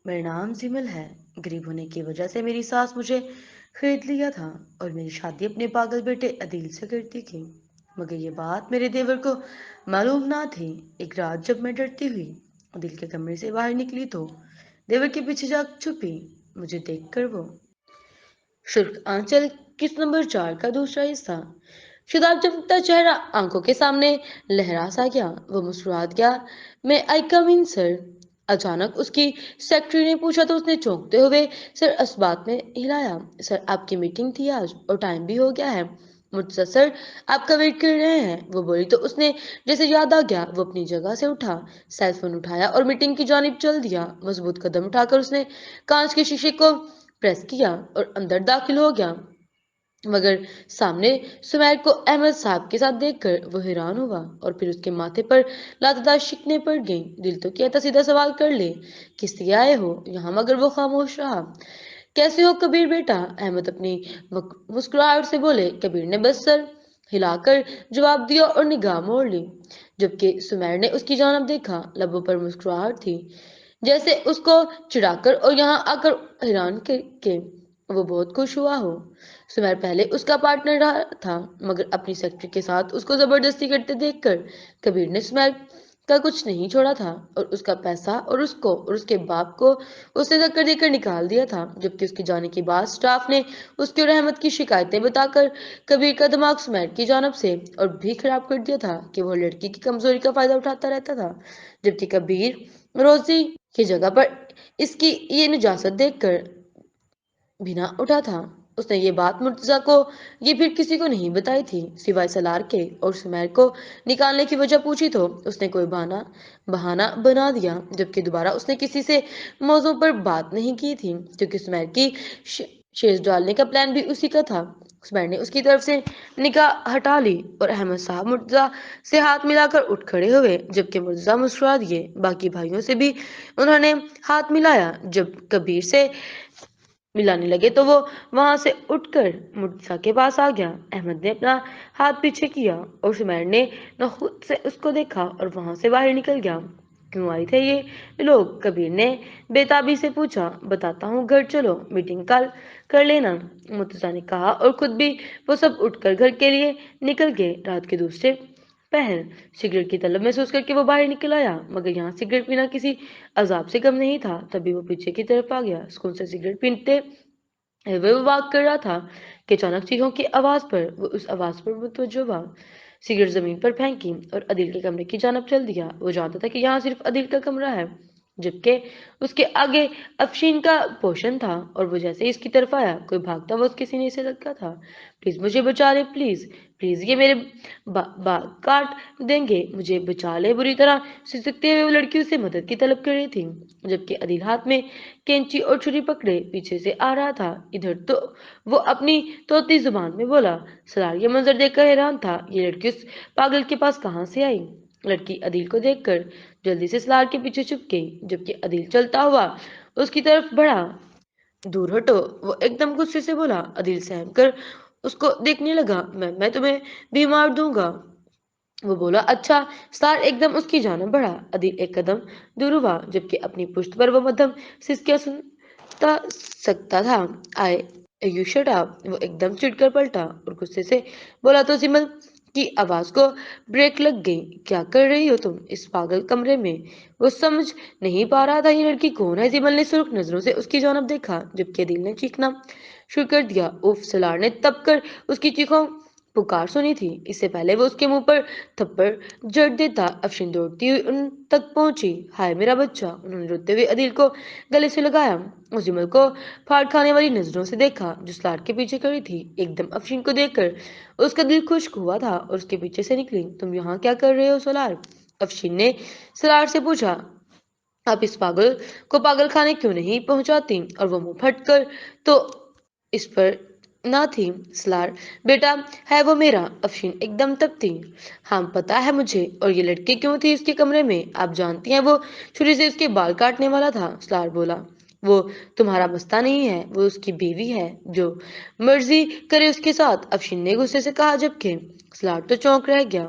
मेरा नाम सिमल है। गरीब होने की वजह से मेरी सास मुझे खरीद लिया था और मेरी शादी अपने पागल बेटे अदील से करती थी। मगर ये बात मेरे देवर को मालूम ना थी। एक रात जब मैं डरती हुई अदील के कमरे से बाहर निकली तो देवर के पीछे जा छुपी। मुझे देखकर वो शुल्क आंचल किस नंबर 4 का दूसरा हिस्सा शताब चमकता चेहरा आंखों के सामने लहरा सा गया। वो मुस्कुरात गया। मैं आई कम इन सर। अचानक उसकी सेक्रेटरी ने पूछा तो उसने चौंकते हुए सर अस्बात में हिलाया। सर आपकी मीटिंग थी आज और टाइम भी हो गया है। मुझसे सर आपका वेट कर रहे हैं वो बोली तो उसने जैसे याद आ गया वो अपनी जगह से उठा, सेल फोन उठाया और मीटिंग की जानिब चल दिया। मजबूत कदम उठाकर उसने कांच के शीशे को प्रेस किया और अंदर दाखिल हो गया। मगर सामने सुमैर को अहमद साहब के साथ देखकर वो हैरान हुआ और फिर उसके माथे पर लातदार शिकने पड़ गई। दिल तो कहता सीधा सवाल कर ले किस लिए आए हो यहाँ, मगर वो खामोश रहा। कैसे हो कबीर बेटा, अहमद अपनी मुस्कुराहट से बोले। कबीर ने बस सर हिलाकर जवाब दिया और निगाह मोड़ ली। जबकि सुमैर ने उसकी जानब देखा, लबों पर मुस्कुराहट थी जैसे उसको चिढ़ाकर और यहाँ आकर हैरान के वो बहुत खुश हुआ हो। सुमेर पहले उसका पार्टनर रहा था मगर अपनी सेक्रेटरी के साथ उसको जबरदस्ती करते देखकर कबीर ने सुमेर का कुछ नहीं छोड़ा था और उसका पैसा और उसको और उसके बाप को उसने धक्कर देकर निकाल दिया था। जबकि उसके जाने के बाद स्टाफ ने उसके और अहमद की शिकायतें बताकर कबीर का दिमाग सुमेर की जानब से और भी खराब कर दिया था कि वो लड़की की कमजोरी का फायदा उठाता रहता था। जबकि कबीर रोजी की जगह पर इसकी ये निजात देखकर बिना उठा था। उसने ये बात मुर्तजा को ये फिर किसी को नहीं बताई थी सिवाय सलार के। और सुमेर को निकालने की वजह पूछी तो उसने कोई बहाना बना दिया। जबकि दोबारा उसने किसी से मौजों पर बात नहीं की थी क्योंकि सुमेर की शेष डालने का प्लान भी उसी का था। सुमेर ने उसकी तरफ से निगाह हटा ली और अहमद साहब मुर्तजा से हाथ मिलाकर उठ खड़े हुए। जबकि मुर्तजा मुस्कुरा दिए। बाकी भाइयों से भी उन्होंने हाथ मिलाया। जब कबीर से मिलाने लगे तो वो वहां से उठकर मुर्तजा के पास आ गया। अहमद ने अपना हाथ पीछे किया और सुमैर ने न खुद से उसको देखा और वहां से बाहर निकल गया। क्यों आए थे ये लोग, कबीर ने बेताबी से पूछा। बताता हूँ, घर चलो, मीटिंग कल कर लेना, मुर्तजा ने कहा और खुद भी वो सब उठकर घर के लिए निकल गए। रात के दूसरे पहर सिगरेट की तलब महसूस करके वो बाहर निकल आया मगर यहाँ सिगरेट पीना किसी अजाब से कम नहीं था। तभी वो पीछे की तरफ आ गया। स्कूल से सिगरेट पीते वो वाक कर रहा था कि अचानक चीखों की आवाज पर वो उस आवाज पर मुतवज्जो हुआ। सिगरेट जमीन पर फेंकी और अदिल के कमरे की जानब चल दिया। वो जानता था कि यहाँ सिर्फ अदिल का कमरा है जबकि उसके आगे अफशीन का पोषण था और वो जैसे ही इसकी तरफ आया कोई भागता हुआ उसके सीने से लगा था। प्लीज मुझे बचा ले, प्लीज प्लीज, ये मेरे काट देंगे, मुझे बचा ले। बुरी तरह सिसकते हुए वो लड़की उससे मदद की तलब कर रही थी जबकि अदिल हाथ में कैंची और छुरी पकड़े पीछे से आ रहा था। इधर तो वो अपनी तोती जुबान में बोला। सलार ये मंजर देखकर हैरान था। ये लड़की उस पागल के पास कहाँ से आई। लड़की अदिल को देखकर जल्दी से सलार के पीछे छुप गई जबकि अदिल चलता हुआ उसकी तरफ बढ़ा। दूर हटो, वो एकदम गुस्से से बोला। अदिल सहम कर उसको देखने लगा। मैं तुम्हें भी मार दूंगा, वो बोला। अच्छा। स्टार एकदम उसकी जानब बढ़ा। अदिल एक कदम दूर हुआ जबकि अपनी पुश्त पर वो मध्यम सिसकियां सुनता सकता था। आए यू शट अप, वो एकदम चिढ़कर पलटा और गुस्से से बोला तो सिमल की आवाज को ब्रेक लग गई। क्या कर रही हो तुम इस पागल कमरे में। वो समझ नहीं पा रहा था ये लड़की कौन है। सिमल ने सुर्ख नजरों से उसकी जानब देखा जबकि अदिल ने चीखना शुरू कर दिया। उफ, सलार ने तब कर उसकी चीखों पुकार सुनी थी। इससे पहले वो उसके मुंह पर थप्पड़ जड़ देता। अफशीन दौड़ती हुई उन तक पहुंची। हाय मेरा बच्चा, उन्होंने रोते हुए अदिल को गले से लगाया। उस जुमल को फाड़ खाने वाली नजरों से देखा जो स्लार के पीछे खड़ी थी। एकदम अफशीन को देखकर उसका दिल खुश्क हुआ था और उसके पीछे से निकली। तुम यहाँ क्या कर रहे हो सोलार, अफशीन ने सलार से पूछा। आप इस पागल को पागल खाने क्यों नहीं पहुंचाती। और वो मुंह फट कर तो इस पर ना थी। सलार बेटा है वो मेरा, अफशीन एकदम तपती। हाँ पता है मुझे, और ये लड़की क्यों थी उसके कमरे में, आप जानती हैं वो छुरी से उसके बाल काटने वाला था। सलार बोला। वो तुम्हारा मस्ता नहीं है, वो उसकी बीवी है, जो मर्जी करे उसके साथ, अफशीन ने गुस्से से कहा। जबकि सलार तो चौंक रह गया।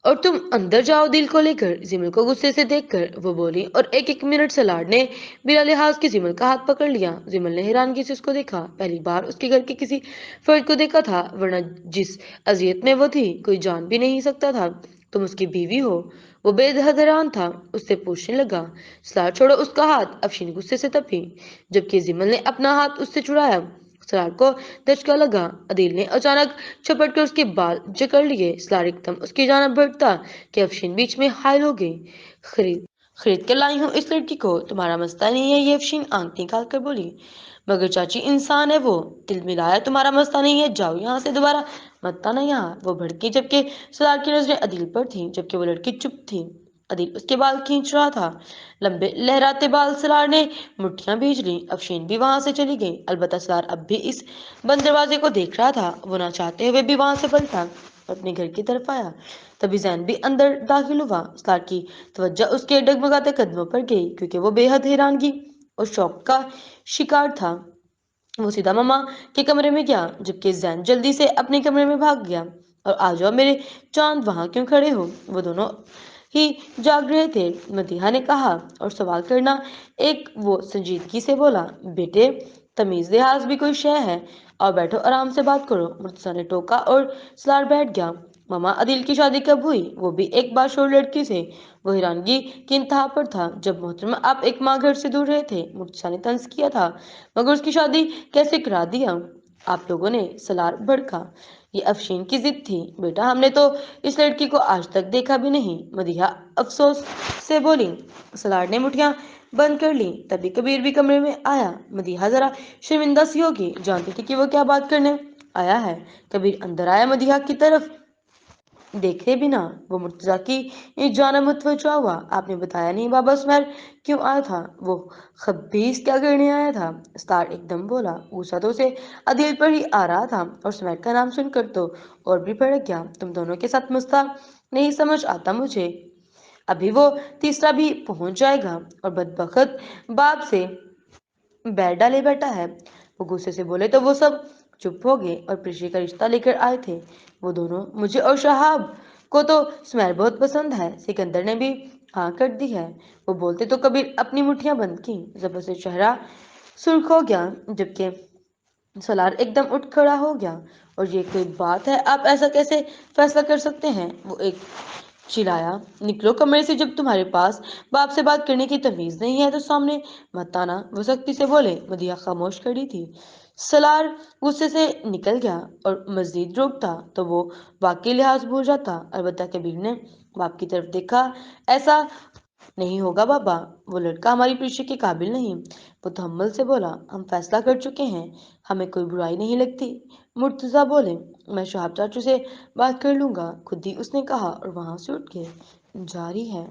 और तुम अंदर जाओ दिल को लेकर। जिमल को गुस्से से देखकर वो बोली, और एक एक मिनट सलाड ने बिला लिहाज के जिमल का हाथ पकड़ लिया। जिमल ने हैरानगी से उसको देखा। पहली बार उसके घर के किसी फर्द को देखा था, वरना जिस अजियत में वो थी कोई जान भी नहीं सकता था तुम उसकी बीवी हो। वो बेहद हैरान था। उससे पूछने लगा, सलाड छोड़ो उसका हाथ। अफशीन गुस्से से तपी, जबकि जिमल ने अपना हाथ उससे छुड़ाया। सलार को धचका लगा। अदील ने अचानक झपट कर उसके बाल जकड़ लिए। सलार एकदम उसकी जानब बढ़ता कि अफशीन बीच में हायल हो गई। खरीद खरीद कर लाई हूँ इस लड़की को, तुम्हारा मस्ता नहीं है ये? अफशीन आंख निकाल कर बोली। मगर चाची इंसान है वो, दिल मिलाया तुम्हारा मस्ता नहीं है, जाओ यहाँ से दोबारा मत आना यहाँ। वो भड़की, जबकि सलार की नजरें अदील पर थी, जबकि वो लड़की चुप थी। अदील उसके बाल खींच रहा था, लंबे लहराते बाल। सलार ने मुट्ठियां भींच ली। अफशीन भी वहां से चली गई। अलबत्ता सलार अब भी इस बंद दरवाजे को देख रहा था। वो ना चाहते हुए भी वहां से पलटा और अपने घर की तरफ आया। तभी जैन भी अंदर दाखिल हुआ। सलार की तवज्जो उसके डगमगाते कदमों पर गई, क्योंकि वो बेहद हैरानगी और शौक का शिकार था। वो सीधा मम्मा के कमरे में गया, जबकि जैन जल्दी से अपने कमरे में भाग गया। और आ जाओ मेरे चांद, वहां क्यों खड़े हो? वो दोनों ही जाग रहे थे, मदीहा ने कहा, और सवाल करना एक वो संजीदगी से बोला, बेटे तमीज लिहाज भी कोई शय है, और बैठो आराम से बात करो। मुर्तजा ने टोका और सलार बैठ गया। मामा अदिल की शादी कब हुई? वो भी एक बाशोर लड़की से। वो हैरानगी की इंतहा पर था। जब मोहतरमा आप एक माँ घर से दूर रहे थे, मुर्तजा ने तंज किया था। मगर उसकी शादी कैसे करा दिया आप लोगों ने? सलार भड़का। ये अफशीन की जिद थी बेटा, हमने तो इस लड़की को आज तक देखा भी नहीं। मदीहा अफसोस से बोली। सलार ने मुठियां बंद कर ली। तभी कबीर भी कमरे में आया। मदीहा जरा शर्मिंदा सी होगी, जानती थी कि वो क्या बात करने आया है। कबीर अंदर आया, मदीहा की तरफ देखे बिना। वो मुर्तजा की जाना मुतवज्जा हुआ। आपने बताया नहीं बाबा, उस्मैर क्यों आया था? वो खबीस क्या करने आया था? स्टार एकदम बोला। गुस्सा तो उसे अदील पर ही आ रहा था, और उस्मैर का नाम सुनकर तो और भी भड़क गया। तुम दोनों के साथ मुस्ता नहीं समझ आता मुझे। अभी वो तीसरा भी पहुंच जाएगा, और बदबख्त बाप से बैर डाले बैठा है। वो गुस्से से बोले तो वो सब चुप हो गए और प्रीशि का रिश्ता लेकर आए थे वो दोनों। मुझे और शहाब को तो स्मैर बहुत पसंद है। सिकंदर ने भी हाँ कर दी है। वो बोलते तो कबीर अपनी मुट्ठियां बंद की। जब से चेहरा सुर्ख हो गया, जबकि सलार एकदम उठ खड़ा हो गया। और ये कोई बात है? आप ऐसा कैसे फैसला कर सकते हैं? वो एक चिल्लाया। निकलो कमरे से, जब तुम्हारे पास बाप से बात करने की तमीज नहीं है तो सामने मत आना। वो सख्ती से बोले। मदिया खामोश खड़ी थी। सलार गुस्से से निकल गया, और मस्जिद रोकता तो वो वाकई लिहाज भूल जाता। अलबत्ता कबीर ने बाप की तरफ देखा। ऐसा नहीं होगा बाबा, वो लड़का हमारी पीछे के काबिल नहीं। वो तहम्मुल से बोला। हम फैसला कर चुके हैं, हमें कोई बुराई नहीं लगती। मुर्तजा बोले, मैं शहाब चाचू से बात कर लूंगा, खुद ही उसने कहा, और वहां से उठ के जारी है।